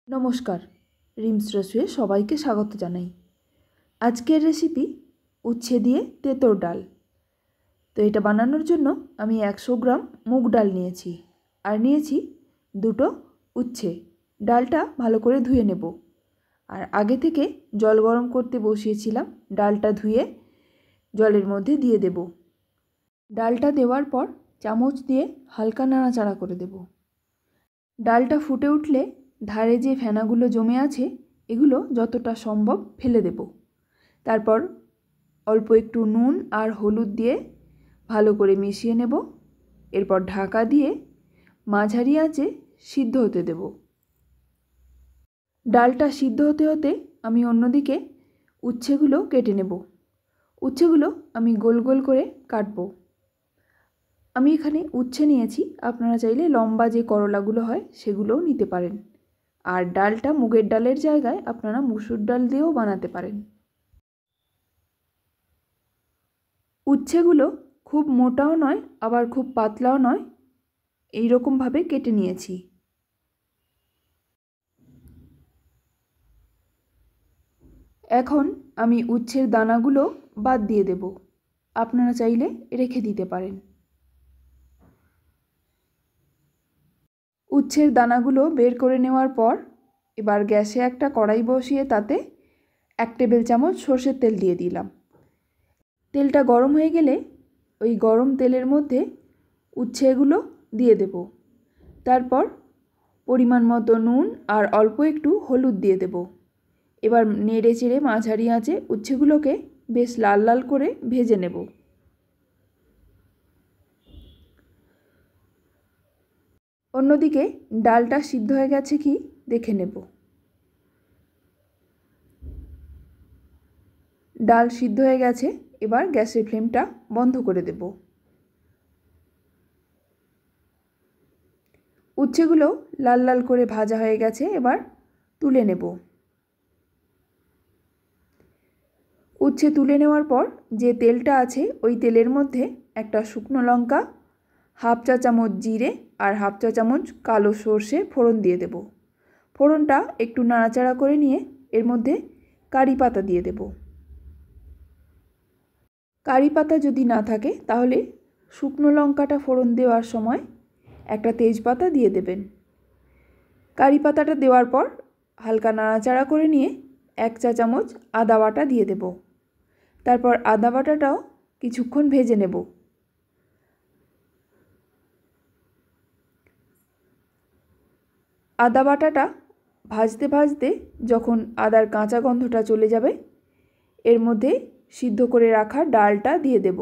নমস্কার, রিমস রেসিপিতে সবাইকে স্বাগত জানাই। আজকের রেসিপি উচ্ছে দিয়ে তেঁতোর ডাল। তো এটা বানানোর জন্য আমি 100 গ্রাম মুগ ডাল নিয়েছি আর নিয়েছি দুটো উচ্ছে। ডালটা ভালো করে ধুয়ে নেব আর আগে থেকে জল গরম করতে বসিয়েছিলাম। ডালটা ধুয়ে জলের মধ্যে দিয়ে দেব। ডালটা দেওয়ার পর চামচ দিয়ে হালকা নাড়াচাড়া করে দেব। ডালটা ফুটে উঠলে ধারে যে ফেনাগুলো জমে আছে এগুলো যতটা সম্ভব ফেলে দেব। তারপর অল্প একটু নুন আর হলুদ দিয়ে ভালো করে মিশিয়ে নেব। এরপর ঢাকা দিয়ে মাঝারি আঁচে সিদ্ধ হতে দেব। ডালটা সিদ্ধ হতে হতে আমি অন্যদিকে উচ্ছেগুলো কেটে নেব। উচ্ছেগুলো আমি গোল গোল করে কাটবো। আমি এখানে উচ্ছে নিয়েছি, আপনারা চাইলে লম্বা যে করলাগুলো হয় সেগুলোও নিতে পারেন। আর ডালটা মুগের ডালের জায়গায় আপনারা মুসুর ডাল দিয়েও বানাতে পারেন। উচ্ছেগুলো খুব মোটাও নয় আবার খুব পাতলাও নয়, এই রকমভাবে কেটে নিয়েছি। এখন আমি উচ্ছের দানাগুলো বাদ দিয়ে দেব। আপনারা চাইলে রেখে দিতে পারেন। উচ্ছের দানাগুলো বের করে নেওয়ার পর এবার গ্যাসে একটা কড়াই বসিয়ে তাতে 1 টেবিল চামচ সর্ষের তেল দিয়ে দিলাম। তেলটা গরম হয়ে গেলে ওই গরম তেলের মধ্যে উচ্ছেগুলো দিয়ে দেব। তারপর পরিমাণ মতো নুন আর অল্প একটু হলুদ দিয়ে দেব। এবার নেড়ে চেড়ে মাঝারি আঁচে উচ্ছেগুলোকে বেশ লাল লাল করে ভেজে নেব। অন্যদিকে ডালটা সিদ্ধ হয়ে গেছে কি দেখে নেব। ডাল সিদ্ধ হয়ে গেছে, এবার গ্যাসের ফ্লেমটা বন্ধ করে দেব। উচ্ছেগুলো লাল লাল করে ভাজা হয়ে গেছে, এবার তুলে নেব। উচ্ছে তুলে নেওয়ার পর যে তেলটা আছে ওই তেলের মধ্যে একটা শুকনো লঙ্কা, হাফ চা চামচ জিরে আর হাফ চা চামচ কালো সর্ষে ফোড়ন দিয়ে দেব। ফোড়নটা একটু নাড়াচাড়া করে নিয়ে এর মধ্যে কারি পাতা দিয়ে দেব। কারি পাতা যদি না থাকে তাহলে শুকনো লঙ্কাটা ফোড়ন দেওয়ার সময় একটা তেজপাতা দিয়ে দেবেন। কারি পাতাটা দেওয়ার পর হালকা নাড়াচাড়া করে নিয়ে 1 চা চামচ আদা বাটা দিয়ে দেব। তারপর আদা বাটাটাও কিছুক্ষণ ভেজে নেব। আদা বাটাটা ভাজতে ভাজতে যখন আদার কাঁচা গন্ধটা চলে যাবে এর মধ্যে সিদ্ধ করে রাখা ডালটা দিয়ে দেব।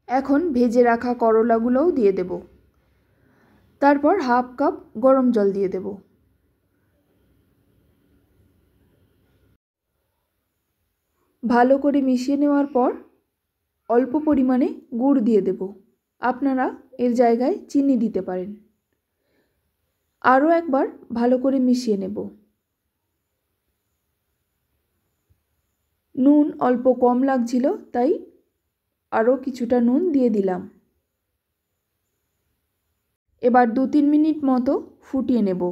এখন ভেজে রাখা করলাগুলোও দিয়ে দেব। তারপর হাফ কাপ গরম জল দিয়ে দেব। ভালো করে মিশিয়ে নেওয়ার পর অল্প পরিমাণে গুড় দিয়ে দেব। আপনারা এর জায়গায় চিনি দিতে পারেন। আরও একবার ভালো করে মিশিয়ে নেব। নুন অল্প কম লাগছিল তাই আরও কিছুটা নুন দিয়ে দিলাম। এবার 2-3 মিনিট মতো ফুটিয়ে নেব।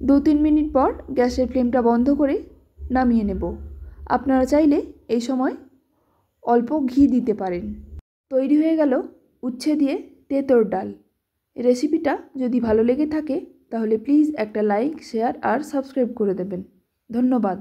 2-3 মিনিট পর গ্যাসের ফ্লেমটা বন্ধ করে নামিয়ে নেব। আপনারা চাইলে এই সময় অল্প ঘি দিতে পারেন। তৈরি হয়ে গেল উচ্ছে দিয়ে তেঁতোর ডাল। রেসিপিটা যদি ভালো লেগে থাকে তাহলে প্লিজ একটা লাইক, শেয়ার আর সাবস্ক্রাইব করে দেবেন। ধন্যবাদ।